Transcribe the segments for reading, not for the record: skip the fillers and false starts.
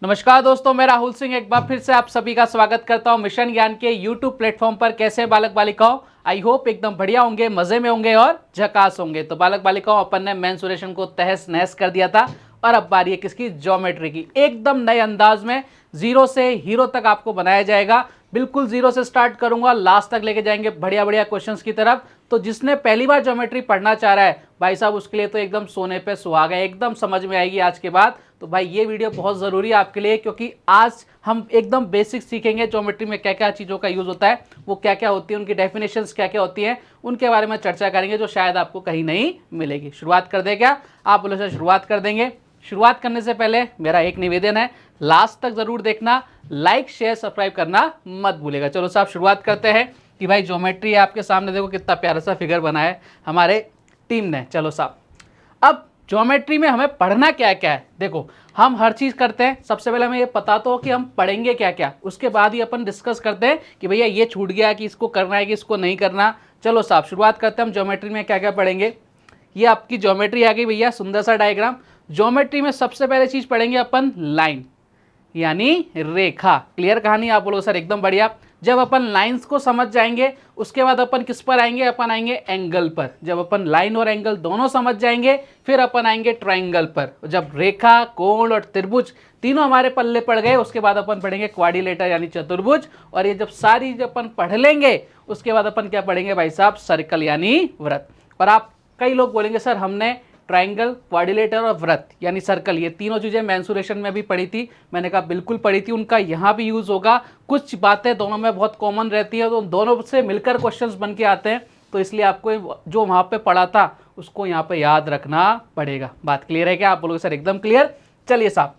नमस्कार दोस्तों, मैं राहुल सिंह एक बार फिर से आप सभी का स्वागत करता हूं मिशन ज्ञान के यूट्यूब प्लेटफॉर्म पर। कैसे बालक बालिकाओं, आई होप एकदम बढ़िया होंगे, मजे में होंगे और झकास होंगे। तो बालक बालिकाओं, अपन ने मेंसुरेशन को तहस नहस कर दिया था और अब बारी है किसकी? ज्योमेट्री की। एकदम नए अंदाज में जीरो से हीरो तक आपको बनाया जाएगा। बिल्कुल जीरो से स्टार्ट करूंगा, लास्ट तक लेके जाएंगे बढ़िया बढ़िया क्वेश्चंस की तरफ। तो जिसने पहली बार ज्योमेट्री पढ़ना चाह रहा है भाई साहब, उसके लिए तो एकदम सोने पे सुहागा है, एकदम समझ में आएगी आज के बाद। तो भाई ये वीडियो बहुत ज़रूरी है आपके लिए, क्योंकि आज हम एकदम बेसिक सीखेंगे ज्योमेट्री में क्या क्या चीज़ों का यूज़ होता है, वो क्या क्या होती है, उनकी डेफिनेशंस क्या क्या होती हैं, उनके बारे में चर्चा करेंगे जो शायद आपको कहीं नहीं मिलेगी। शुरुआत कर दे क्या? आप बोलो सर शुरुआत कर देंगे। शुरुआत करने से पहले मेरा एक निवेदन है, लास्ट तक ज़रूर देखना, लाइक शेयर सब्सक्राइब करना मत भूलेगा। चलो साहब शुरुआत करते हैं कि भाई ज्योमेट्री आपके सामने देखो कितना प्यारा सा फिगर बना है हमारे टीम ने। चलो साहब, अब ज्योमेट्री में हमें पढ़ना क्या क्या है। देखो हम हर चीज़ करते हैं, सबसे पहले हमें ये पता तो हो कि हम पढ़ेंगे क्या क्या, उसके बाद ही अपन डिस्कस करते हैं कि भैया ये छूट गया कि इसको करना है कि इसको नहीं करना। चलो साहब शुरुआत करते हैं हम ज्योमेट्री में क्या क्या पढ़ेंगे। ये आपकी ज्योमेट्री आ गई भैया, सुंदर सा डायग्राम। ज्योमेट्री में सबसे पहले चीज़ पढ़ेंगे अपन लाइन यानी रेखा। क्लियर कहानी? आप बोलो सर एकदम बढ़िया। जब अपन लाइंस को समझ जाएंगे उसके बाद अपन किस पर आएंगे? अपन आएंगे एंगल पर। जब अपन लाइन और एंगल दोनों समझ जाएंगे फिर अपन आएंगे ट्राइंगल पर। जब रेखा, कोण और त्रिभुज तीनों हमारे पल्ले पड़ गए उसके बाद अपन पढ़ेंगे क्वाड्रिलेटर यानी चतुर्भुज। और ये जब सारी जब अपन पढ़ लेंगे उसके बाद अपन क्या पढ़ेंगे भाई साहब? सर्कल यानी वृत्त। और आप कई लोग बोलेंगे सर हमने ट्राइंगल, क्वाड्रिलेटर और वृत्त यानी सर्कल, ये तीनों चीज़ें मेंसुरेशन में भी पढ़ी थी। मैंने कहा बिल्कुल पढ़ी थी, उनका यहाँ भी यूज़ होगा। कुछ बातें दोनों में बहुत कॉमन रहती है तो दोनों से मिलकर क्वेश्चंस बन के आते हैं, तो इसलिए आपको जो वहाँ पे पढ़ा था उसको यहाँ पे याद रखना पड़ेगा। बात क्लियर है क्या? आप बोलोगे सर एकदम क्लियर। चलिए साहब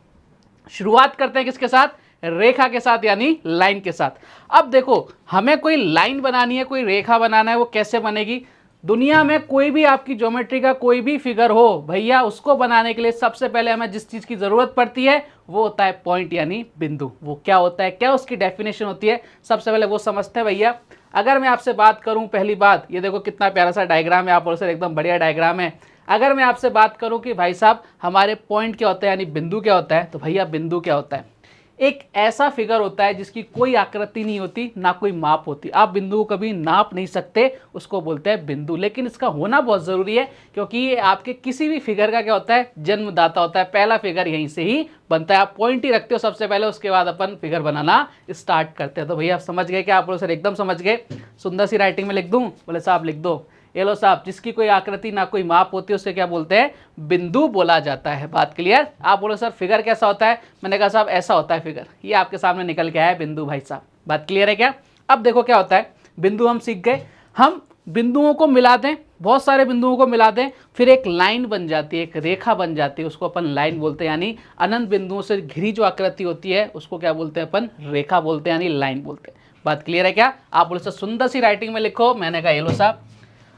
शुरुआत करते हैं किसके साथ? रेखा के साथ यानी लाइन के साथ। अब देखो हमें कोई लाइन बनानी है, कोई रेखा बनाना है, वो कैसे बनेगी? दुनिया में कोई भी आपकी ज्योमेट्री का कोई भी फिगर हो भैया, उसको बनाने के लिए सबसे पहले हमें जिस चीज़ की ज़रूरत पड़ती है वो होता है पॉइंट यानी बिंदु। वो क्या होता है, क्या उसकी डेफिनेशन होती है, सबसे पहले वो समझते हैं भैया। अगर मैं आपसे बात करूं, पहली बात ये देखो कितना प्यारा सा डायग्राम है, आप बोलो सर एकदम बढ़िया डायग्राम है। अगर मैं आपसे बात करूं कि भाई साहब हमारे पॉइंट क्या होता है यानी बिंदु क्या होता है, तो भैया बिंदु क्या होता है? एक ऐसा फिगर होता है जिसकी कोई आकृति नहीं होती, ना कोई माप होती, आप बिंदु को कभी नाप नहीं सकते, उसको बोलते हैं बिंदु। लेकिन इसका होना बहुत ज़रूरी है क्योंकि ये आपके किसी भी फिगर का क्या होता है? जन्मदाता होता है। पहला फिगर यहीं से ही बनता है। आप पॉइंट ही रखते हो सबसे पहले, उसके बाद अपन फिगर बनाना स्टार्ट करते हैं। तो भैया आप समझ गए क्या? आप बोलो सर एकदम समझ गए। सुंदर सी राइटिंग में लिख दूँ? बोले साहब लिख दो। ये लो साहब, जिसकी कोई आकृति ना कोई माप होती है उसे क्या बोलते हैं? बिंदु बोला जाता है। बात क्लियर? आप बोलो सर फिगर कैसा होता है? मैंने कहा साहब ऐसा होता है फिगर, ये आपके सामने निकल के आया है बिंदु भाई साहब। बात क्लियर है क्या? अब देखो क्या होता है, बिंदु हम सीख गए। हम बिंदुओं को मिला दें, बहुत सारे बिंदुओं को मिला दें, फिर एक लाइन बन जाती है, एक रेखा बन जाती है, उसको अपन लाइन बोलते हैं। यानी अनंत बिंदुओं से घिरी जो आकृति होती है उसको क्या बोलते हैं? अपन रेखा बोलते हैं यानी लाइन बोलते हैं। बात क्लियर है क्या? आप बोलो सर सुंदर सी राइटिंग में लिखो। मैंने कहा ये लो साहब,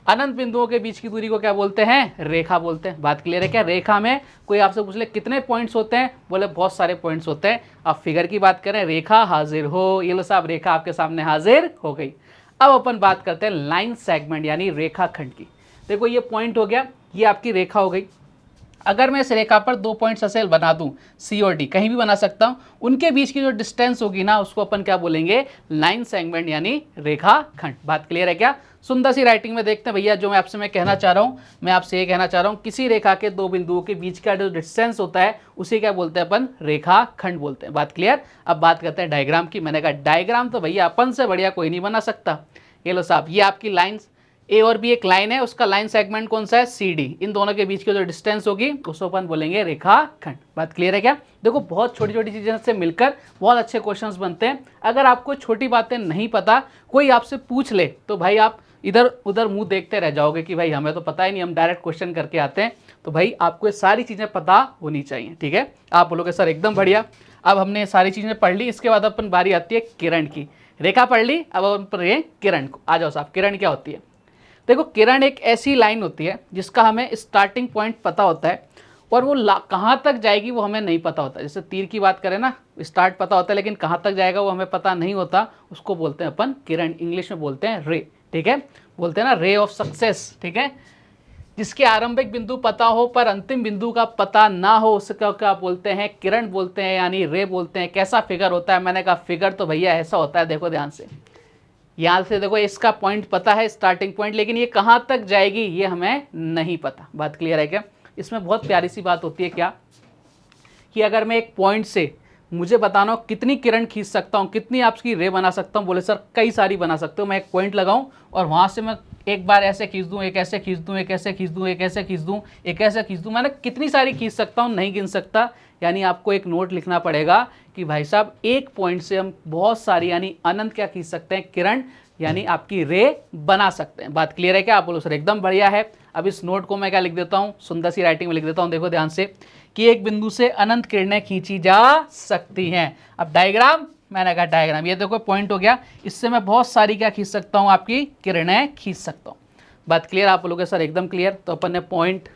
अनंत बिंदुओं के बीच की दूरी को क्या बोलते हैं? रेखा बोलते हैं। बात क्लियर है क्या? रेखा में कोई आपसे पूछ ले कितने पॉइंट्स होते हैं, बोले बहुत सारे पॉइंट्स होते हैं। अब फिगर की बात करें, रेखा हाजिर हो, ये लो साहब रेखा आपके सामने हाजिर हो गई। अब अपन बात करते हैं लाइन सेगमेंट यानी रेखाखंड की। देखो ये पॉइंट हो गया, ये आपकी रेखा हो गई। अगर मैं इस रेखा पर दो पॉइंट्स ऐसे बना दूं, सी और डी कहीं भी बना सकता हूं, उनके बीच की जो डिस्टेंस होगी ना उसको अपन क्या बोलेंगे? लाइन सेगमेंट यानी रेखाखंड। बात क्लियर है क्या? सुंदर सी राइटिंग में देखते हैं भैया, जो मैं कहना चाह रहा हूं, मैं आपसे ये कहना चाह रहा हूं, किसी रेखा के दो बिंदुओं के बीच का जो डिस्टेंस होता है उसे क्या बोलते हैं? अपन रेखाखंड बोलते हैं। बात क्लियर? अब बात करते हैं डायग्राम की। मैंने कहा डायग्राम तो भैया अपन से बढ़िया कोई नहीं बना सकता। ये लो साहब, ये आपकी लाइन्स ए और बी एक लाइन है, उसका लाइन सेगमेंट कौन सा है? C D. इन दोनों के बीच की जो डिस्टेंस होगी उसको अपन बोलेंगे रेखाखंड। बात क्लियर है क्या? देखो बहुत छोटी छोटी चीज़ें से मिलकर बहुत अच्छे क्वेश्चंस बनते हैं। अगर आपको छोटी बातें नहीं पता, कोई आपसे पूछ ले तो भाई आप इधर उधर मुंह देखते रह जाओगे कि भाई हमें तो पता ही नहीं, हम डायरेक्ट क्वेश्चन करके आते हैं। तो भाई आपको ये सारी चीज़ें पता होनी चाहिए, ठीक है? आप बोलोगे सर एकदम बढ़िया। अब हमने सारी चीज़ें पढ़ ली, इसके बाद अपन बारी आती है किरण की। रेखा पढ़ ली, अब अपन पढ़ रहे हैं किरण को। आ जाओ साहब, किरण क्या होती है? देखो किरण एक ऐसी लाइन होती है जिसका हमें स्टार्टिंग पॉइंट पता होता है और वो कहाँ तक जाएगी वो हमें नहीं पता होता। जैसे तीर की बात करें ना, स्टार्ट पता होता है लेकिन कहाँ तक जाएगा वो हमें पता नहीं होता, उसको बोलते हैं अपन किरण। इंग्लिश में बोलते हैं रे, ठीक है? बोलते हैं ना रे ऑफ सक्सेस, ठीक है? जिसके आरंभिक बिंदु पता हो पर अंतिम बिंदु का पता ना हो, उसका क्या बोलते हैं, किरण बोलते हैं, यानी रे बोलते हैं। कैसा फिगर होता है? मैंने कहा फिगर तो भैया ऐसा होता है, देखो ध्यान से, यहाँ से देखो इसका पॉइंट पता है, स्टार्टिंग पॉइंट, लेकिन ये कहाँ तक जाएगी ये हमें नहीं पता। बात क्लियर है क्या? इसमें बहुत प्यारी सी बात होती है क्या, कि अगर मैं एक पॉइंट से मुझे बताना हो कितनी किरण खींच सकता हूँ, कितनी आपकी रे बना सकता हूँ, बोले सर कई सारी बना सकते हो। मैं एक पॉइंट लगाऊं और वहाँ से मैं एक बार ऐसे खींच दूँ, एक ऐसे खींच दूँ, एक ऐसे खींच दूँ, एक ऐसे खींच दूँ, एक ऐसे खींच दूँ, मैंने कितनी सारी खींच सकता हूँ, नहीं गिन सकता। यानी आपको एक नोट लिखना पड़ेगा कि भाई साहब एक पॉइंट से हम बहुत सारी यानी अनंत क्या खींच सकते हैं, किरण यानी आपकी रे बना सकते हैं। बात क्लियर है क्या? आप बोलो सर एकदम बढ़िया है। अब इस नोट को मैं क्या लिख देता हूँ, सुंदर सी राइटिंग में लिख देता हूँ, देखो ध्यान से, कि एक बिंदु से अनंत किरणें खींची जा सकती हैं। अब डायग्राम, मैंने कहा डायग्राम, ये देखो पॉइंट हो गया, इससे मैं बहुत सारी क्या खींच सकता हूँ, आपकी किरणें खींच सकता हूँ। बात क्लियर आप लोगों के सर एकदम क्लियर। तो अपन ने पॉइंट,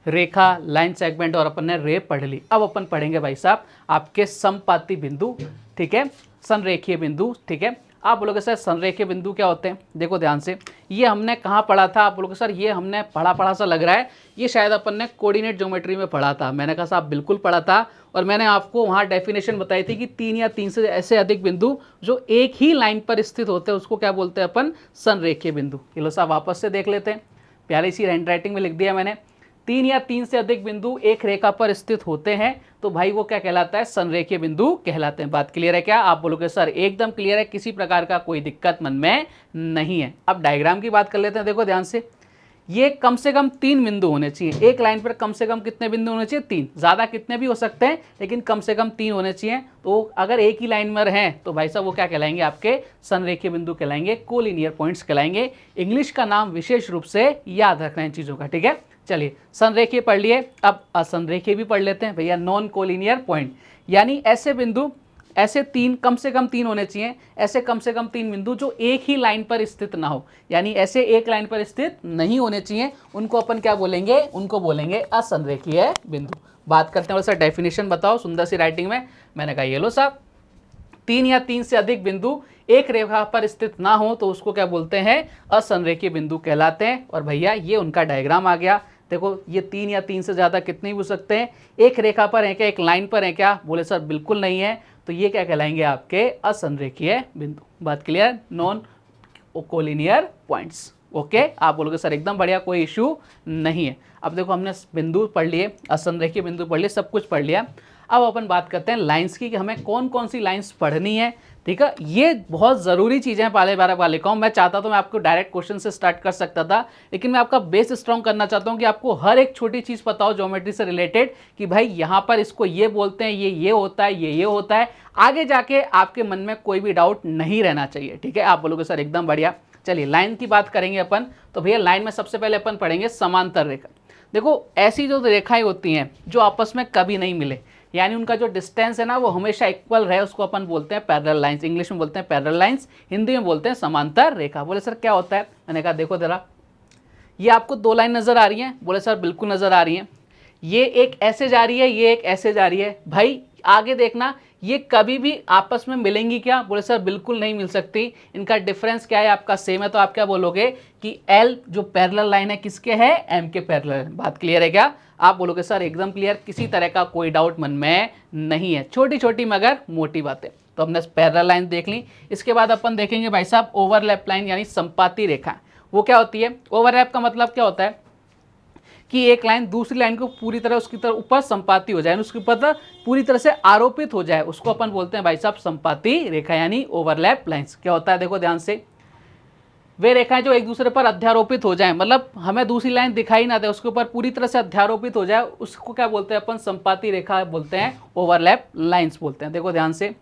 रेखा, लाइन सेगमेंट और अपन ने रे पढ़ ली। अब अपन पढ़ेंगे भाई साहब आपके समपाती बिंदु, ठीक है, संरेखीय बिंदु, ठीक है। आप बोलोगे सर संरेखीय बिंदु क्या होते हैं? देखो ध्यान से, ये हमने कहाँ पढ़ा था? आप बोलोगे सर ये हमने पढ़ा सा लग रहा है, ये शायद अपन ने कोऑर्डिनेट ज्योमेट्री में पढ़ा था। मैंने कहा साहब बिल्कुल पढ़ा था, और मैंने आपको वहाँ डेफिनेशन बताई थी कि 3 या 3 से ऐसे अधिक बिंदु जो एक ही लाइन पर स्थित होते हैं उसको क्या बोलते हैं अपन? संरेखीय बिंदु। चलो साहब वापस से देख लेते हैं, प्यारी सी हैंड राइटिंग में लिख दिया मैंने। 3 या 3 से अधिक बिंदु एक रेखा पर स्थित होते हैं तो भाई वो क्या कहलाता है? संरेखीय बिंदु कहलाते हैं। बात क्लियर है क्या? आप बोलोगे सर एकदम क्लियर है, किसी प्रकार का कोई दिक्कत मन में नहीं है। अब डायग्राम की बात कर लेते हैं, देखो ध्यान से, ये कम से कम 3 बिंदु होने चाहिए एक लाइन पर। कम से कम कितने बिंदु होने चाहिए? 3। ज़्यादा कितने भी हो सकते हैं, लेकिन कम से कम 3 होने चाहिए। तो अगर एक ही लाइन में हैं तो भाई साहब वो क्या कहलाएंगे? आपके संरेखीय बिंदु कहलाएंगे, कोलिनियर पॉइंट्स कहलाएंगे। इंग्लिश का नाम विशेष रूप से याद रखना है इन चीज़ों का, ठीक है। चलिए संरेखीय पढ़ लिए, अब असंरेखीय भी पढ़ लेते हैं भैया। नॉन कोलिनियर पॉइंट यानी ऐसे बिंदु, ऐसे 3, कम से कम 3 होने चाहिए, ऐसे कम से कम 3 बिंदु जो एक ही लाइन पर स्थित ना हो, यानी ऐसे एक लाइन पर स्थित नहीं होने चाहिए, उनको अपन क्या बोलेंगे? उनको बोलेंगे असंरेखीय बिंदु। बात करते हैं सर डेफिनेशन बताओ सुंदर सी राइटिंग में। मैंने कहा ये लो साहब, 3 या 3 से अधिक बिंदु एक रेखा पर स्थित ना हो तो उसको क्या बोलते हैं? असंरेखीय बिंदु कहलाते हैं। और भैया ये उनका डायग्राम आ गया। देखो ये 3 या 3 से ज़्यादा कितने भी हो सकते हैं, एक रेखा पर है क्या, एक लाइन पर है क्या? बोले सर बिल्कुल नहीं है, तो ये क्या कहलाएंगे? आपके असंरेखीय बिंदु। बात clear? Non collinear points. Okay, आप बोलोगे सर एकदम बढ़िया, कोई इशू नहीं है। अब देखो हमने बिंदु पढ़ लिए, असंरेखीय बिंदु पढ़ लिए, सब कुछ पढ़ लिया। अब अपन बात करते हैं लाइंस की, कि हमें कौन कौन सी लाइंस पढ़नी है, ठीक है। ये बहुत ज़रूरी चीज़ें हैं पाले बारह बालिकाओं। मैं चाहता तो मैं आपको डायरेक्ट क्वेश्चन से स्टार्ट कर सकता था, लेकिन मैं आपका बेस स्ट्रॉन्ग करना चाहता हूँ कि आपको हर एक छोटी चीज़ पता हो ज्योमेट्री से रिलेटेड, कि भाई यहाँ पर इसको ये बोलते हैं, ये होता है, ये होता है। आगे जाके आपके मन में कोई भी डाउट नहीं रहना चाहिए, ठीक है। आप बोलोगे सर एकदम बढ़िया। चलिए लाइन की बात करेंगे अपन, तो भैया लाइन में सबसे पहले अपन पढ़ेंगे समांतर रेखा। देखो ऐसी जो रेखाएं होती हैं जो आपस में कभी नहीं मिले, यानी उनका जो डिस्टेंस है ना वो हमेशा इक्वल रहे, उसको अपन बोलते हैं पैरेलल लाइंस। इंग्लिश में बोलते हैं पैरेलल लाइंस, हिंदी में बोलते हैं समांतर रेखा। बोले सर क्या होता है? मैंने कहा देखो जरा, ये आपको 2 लाइन नजर आ रही हैं? बोले सर बिल्कुल नजर आ रही हैं। ये एक ऐसे जा रही है, ये एक ऐसे जा रही है। भाई आगे देखना, ये कभी भी आपस में मिलेंगी क्या? बोले सर बिल्कुल नहीं मिल सकती। इनका डिफरेंस क्या है? आपका सेम है। तो आप क्या बोलोगे कि L जो पैरेलल लाइन है किसके है? M के पैरेलल है। बात क्लियर है क्या? आप बोलोगे सर एकदम क्लियर, किसी तरह का कोई डाउट मन में नहीं है। छोटी छोटी मगर मोटी बातें। तो हमने पैरेलल लाइन देख ली। इसके बाद अपन देखेंगे भाई साहब ओवरलैप लाइन, यानी संपाती रेखा। वो क्या होती है? ओवरलैप का मतलब क्या होता है कि एक लाइन दूसरी लाइन को पूरी तरह उसकी तरह ऊपर संपाती हो जाए, उसके ऊपर पूरी तरह से आरोपित हो जाए, उसको अपन बोलते हैं भाई साहब संपाती रेखा, यानी ओवरलैप लाइंस। क्या होता है? देखो ध्यान से, वे रेखाएं जो एक दूसरे पर अध्यारोपित हो जाएं, मतलब हमें दूसरी लाइन दिखाई ना दे, उसके ऊपर पूरी तरह से अध्यारोपित हो जाए, उसको क्या बोलते हैं अपन? संपाती रेखा बोलते हैं, ओवरलैप लाइंस बोलते हैं। देखो ध्यान से,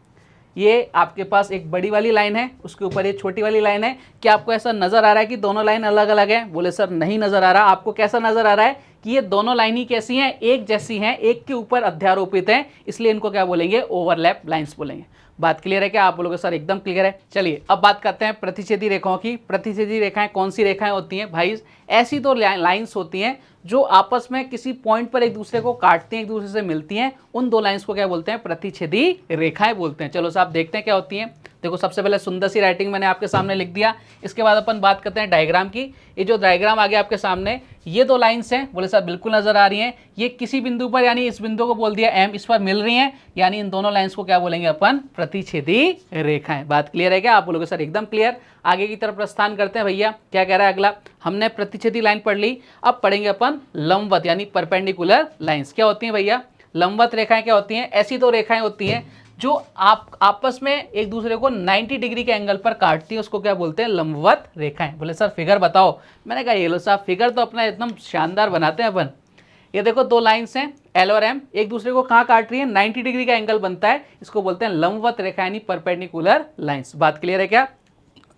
ये आपके पास एक बड़ी वाली लाइन है, उसके ऊपर ये छोटी वाली लाइन है। क्या आपको ऐसा नजर आ रहा है कि दोनों लाइन अलग अलग है? बोले सर नहीं नजर आ रहा। आपको कैसा नजर आ रहा है कि ये दोनों लाइन ही कैसी हैं? एक जैसी हैं, एक के ऊपर अध्यारोपित हैं, इसलिए इनको क्या बोलेंगे? ओवरलैप लाइंस बोलेंगे। बात क्लियर है क्या? आप बोलोगे सर एकदम क्लियर है। चलिए अब बात करते हैं प्रतिच्छेदी रेखाओं की। प्रतिच्छेदी रेखाएं कौन सी रेखाएं होती हैं भाई? ऐसी तो लाइंस होती हैं जो आपस में किसी पॉइंट पर एक दूसरे को काटती हैं, एक दूसरे से मिलती हैं। उन 2 लाइंस को क्या बोलते हैं? प्रतिच्छेदी रेखाएं बोलते हैं। चलो साहब देखते हैं क्या होती हैं। देखो सबसे पहले सुंदर सी राइटिंग मैंने आपके सामने लिख दिया। इसके बाद अपन बात करते हैं डायग्राम की। ये जो डायग्राम आ गया आपके सामने, ये दो लाइंस हैं, बोले सर बिल्कुल नजर आ रही हैं। ये किसी बिंदु पर यानी इस बिंदु को बोल दिया एम, इस पर मिल रही हैं, यानी इन दोनों लाइंस को क्या बोलेंगे अपन, प्रतिच्छेदी रेखाएं। बात क्लियर है क्या? आप बोलोगे सर एकदम क्लियर। आगे की तरफ प्रस्थान करते हैं भैया। क्या कह रहा है अगला? हमने प्रतिच्छेदी लाइन पढ़ ली, अब पढ़ेंगे अपन लंबवत यानी परपेंडिकुलर लाइंस। क्या होती हैं भैया? लंबवत रेखाएं क्या होती हैं? ऐसी दो रेखाएं होती हैं जो आप आपस में एक दूसरे को 90 डिग्री के एंगल पर काटती है, उसको क्या बोलते हैं? लंबवत रेखाएं। बोले सर फिगर बताओ। मैंने कहा ये लो साहब, फिगर तो अपना एकदम शानदार बनाते हैं अपन। ये देखो दो लाइंस हैं एल और एम, एक दूसरे को कहाँ काट रही है? 90 डिग्री का एंगल बनता है, इसको बोलते हैं लंबवत रेखा यानी परपेंडिकुलर लाइंस। बात क्लियर है क्या?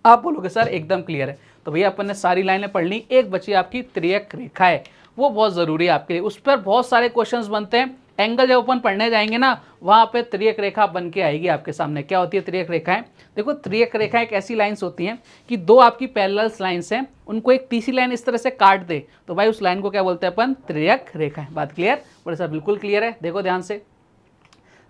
आप बोलोगे सर एकदम क्लियर है। तो भैया अपन ने सारी लाइनें पढ़ ली, एक बची आपकी त्रियक रेखा है, वो बहुत ज़रूरी है आपके लिए। उस पर बहुत सारे क्वेश्चंस बनते हैं। एंगल जब अपन पढ़ने जाएंगे ना, वहाँ पे त्रियक रेखा बन के आएगी आपके सामने। क्या होती है त्रियक रेखाएं? देखो त्रियक रेखा एक ऐसी लाइंस होती हैं कि दो आपकी पैरेलल लाइंस हैं, उनको एक तीसरी लाइन इस तरह से काट दे तो भाई उस लाइन को क्या बोलते हैं अपन? त्रियक रेखाएं। बात क्लियर? बोले सर बिल्कुल क्लियर है। देखो ध्यान से,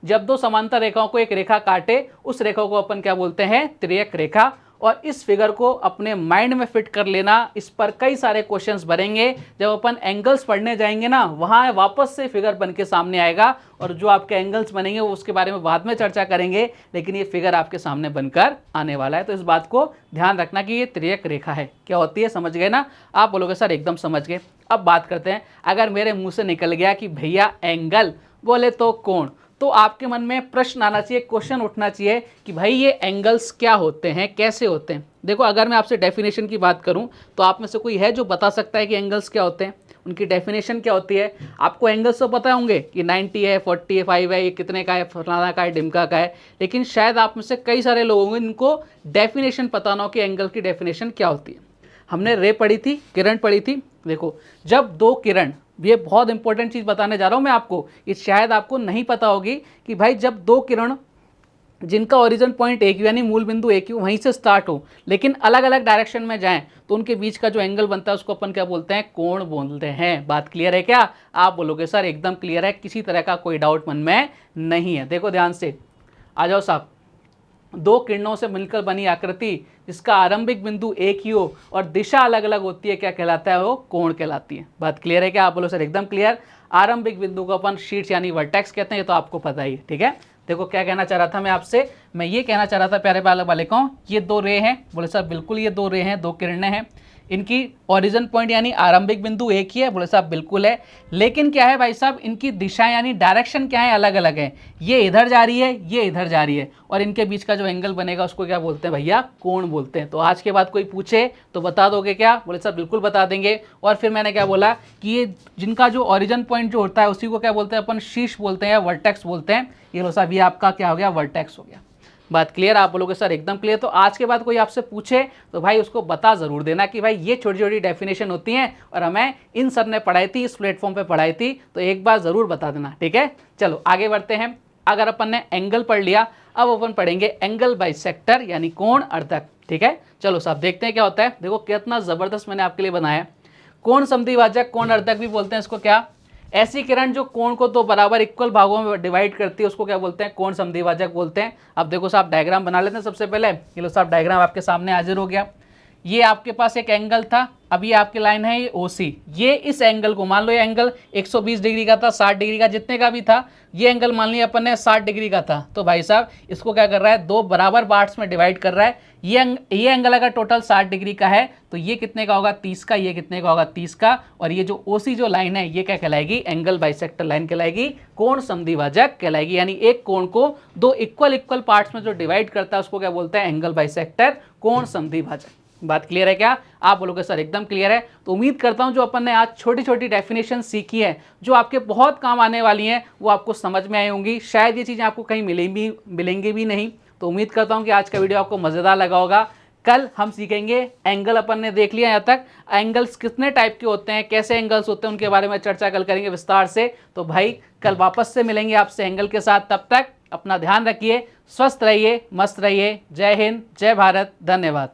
जब दो समांतर रेखाओं को एक रेखा काटे, उस रेखा को अपन क्या बोलते हैं? त्रियक रेखा। और इस फिगर को अपने माइंड में फिट कर लेना, इस पर कई सारे क्वेश्चंस बनेंगे। जब अपन एंगल्स पढ़ने जाएंगे ना, वहाँ वापस से फिगर बन के सामने आएगा, और जो आपके एंगल्स बनेंगे वो उसके बारे में बाद में चर्चा करेंगे, लेकिन ये फिगर आपके सामने बनकर आने वाला है। तो इस बात को ध्यान रखना कि ये त्रियक रेखा है। क्या होती है? समझ गए ना? आप बोलोगे सर एकदम समझ गए। अब बात करते हैं, अगर मेरे मुँह से निकल गया कि भैया एंगल बोले तो कोण, तो आपके मन में प्रश्न आना चाहिए, क्वेश्चन उठना चाहिए कि भाई ये एंगल्स क्या होते हैं, कैसे होते हैं। देखो अगर मैं आपसे डेफिनेशन की बात करूं, तो आप में से कोई है जो बता सकता है कि एंगल्स क्या होते हैं, उनकी डेफिनेशन क्या होती है? आपको एंगल्स तो पता होंगे कि 90 है, 45 है, ये कितने का है, फलाना का है, डिमका का है, लेकिन शायद आप में से कई सारे लोग होंगे जिनको डेफिनेशन पता ना हो कि एंगल की डेफिनेशन क्या होती है। हमने रे पढ़ी थी, किरण पढ़ी थी। देखो जब दो किरण, ये बहुत इंपॉर्टेंट चीज़ बताने जा रहा हूँ मैं आपको, ये शायद आपको नहीं पता होगी कि भाई जब दो किरण जिनका ओरिजिन पॉइंट एक यानी मूल बिंदु एक वहीं से स्टार्ट हो, लेकिन अलग अलग डायरेक्शन में जाएं, तो उनके बीच का जो एंगल बनता है उसको अपन क्या बोलते हैं? कोण बोलते हैं। बात क्लियर है क्या? आप बोलोगे सर एकदम क्लियर है, किसी तरह का कोई डाउट मन में नहीं है। देखो ध्यान से, आ जाओ साहब। दो किरणों से मिलकर बनी आकृति जिसका आरंभिक बिंदु एक ही हो और दिशा अलग अलग होती है, क्या कहलाता है? वो कोण कहलाती है। बात क्लियर है क्या? आप बोलो सर एकदम क्लियर। आरंभिक बिंदु को अपन शीर्ष यानी वर्टेक्स कहते हैं, ये तो आपको पता ही है। ठीक है, देखो क्या कहना चाह रहा था मैं आपसे, मैं ये कहना चाह रहा था प्यारे बालक बालिकाओं, ये दो रे हैं। बोले सर बिल्कुल ये दो रे हैं, दो किरणें हैं, इनकी ओरिजिन पॉइंट यानी आरंभिक बिंदु एक ही है। बोले साहब बिल्कुल है, लेकिन क्या है भाई साहब, इनकी दिशा यानी डायरेक्शन क्या है? अलग अलग है। ये इधर जा रही है, ये इधर जा रही है, और इनके बीच का जो एंगल बनेगा उसको क्या बोलते हैं भैया? कोण बोलते हैं। तो आज के बाद कोई पूछे तो बता दोगे क्या? बोले सर बिल्कुल बता देंगे। और फिर मैंने क्या बोला कि ये जिनका जो ओरिजिन पॉइंट जो होता है उसी को क्या बोलते हैं अपन? शीर्ष बोलते हैं या वर्टेक्स बोलते हैं। ये लो साहब, ये आपका क्या हो गया? वर्टेक्स हो गया। बात क्लियर? आप बोलोगे सर एकदम क्लियर। तो आज के बाद कोई आपसे पूछे तो भाई उसको बता ज़रूर देना कि भाई ये छोटी छोटी डेफिनेशन होती हैं और हमें इन सर ने पढ़ाई थी, इस प्लेटफॉर्म पे पढ़ाई थी, तो एक बार ज़रूर बता देना। ठीक है, चलो आगे बढ़ते हैं। अगर अपन ने एंगल पढ़ लिया, अब अपन पढ़ेंगे एंगल बाइसेक्टर यानी कोण अर्धक। ठीक है, चलो साहब देखते हैं क्या होता है। देखो कितना ज़बरदस्त मैंने आपके लिए बनाया। कोण समद्विभाजक, कोण अर्धक भी बोलते हैं इसको। क्या? ऐसी किरण जो कोण को दो बराबर इक्वल भागों में डिवाइड करती है उसको क्या बोलते हैं? कोण समद्विभाजक बोलते हैं। अब देखो साहब डायग्राम बना लेते हैं सबसे पहले। ये लो साहब डायग्राम आपके सामने हाजिर हो गया। ये आपके पास एक एंगल था, अब ये आपकी लाइन है ये OC। ये इस एंगल को मान लो, ये एंगल 120 डिग्री का था, 60 डिग्री का, जितने का भी था, ये एंगल मान लिया अपन ने 60 डिग्री का था। तो भाई साहब इसको क्या कर रहा है? दो बराबर पार्ट्स में डिवाइड कर रहा है। ये एंगल अगर टोटल 60 डिग्री का है तो ये कितने का होगा? 30 का। ये कितने का होगा? 30 का। और ये जो OC जो लाइन है ये क्या कहलाएगी? एंगल बाइसेक्टर लाइन कहलाएगी, कोण समद्विभाजक कहलाएगी। यानी एक कोण को दो इक्वल पार्ट्स में जो डिवाइड करता है उसको क्या बोलते हैं? एंगल बाइसेक्टर, कोण समद्विभाजक। बात क्लियर है क्या? आप बोलोगे सर एकदम क्लियर है। तो उम्मीद करता हूं जो अपन ने आज छोटी छोटी डेफिनेशन सीखी है, जो आपके बहुत काम आने वाली हैं, वो आपको समझ में आई होंगी। शायद ये चीज़ें आपको कहीं मिलेंगी भी नहीं। तो उम्मीद करता हूं कि आज का वीडियो आपको मज़ेदार लगा होगा। कल हम सीखेंगे एंगल, अपन ने देख लिया यहाँ तक, एंगल्स कितने टाइप के होते हैं, कैसे एंगल्स होते हैं, उनके बारे में चर्चा कल करेंगे विस्तार से। तो भाई कल वापस से मिलेंगे आपसे एंगल के साथ। तब तक अपना ध्यान रखिए, स्वस्थ रहिए, मस्त रहिए। जय हिंद, जय भारत, धन्यवाद।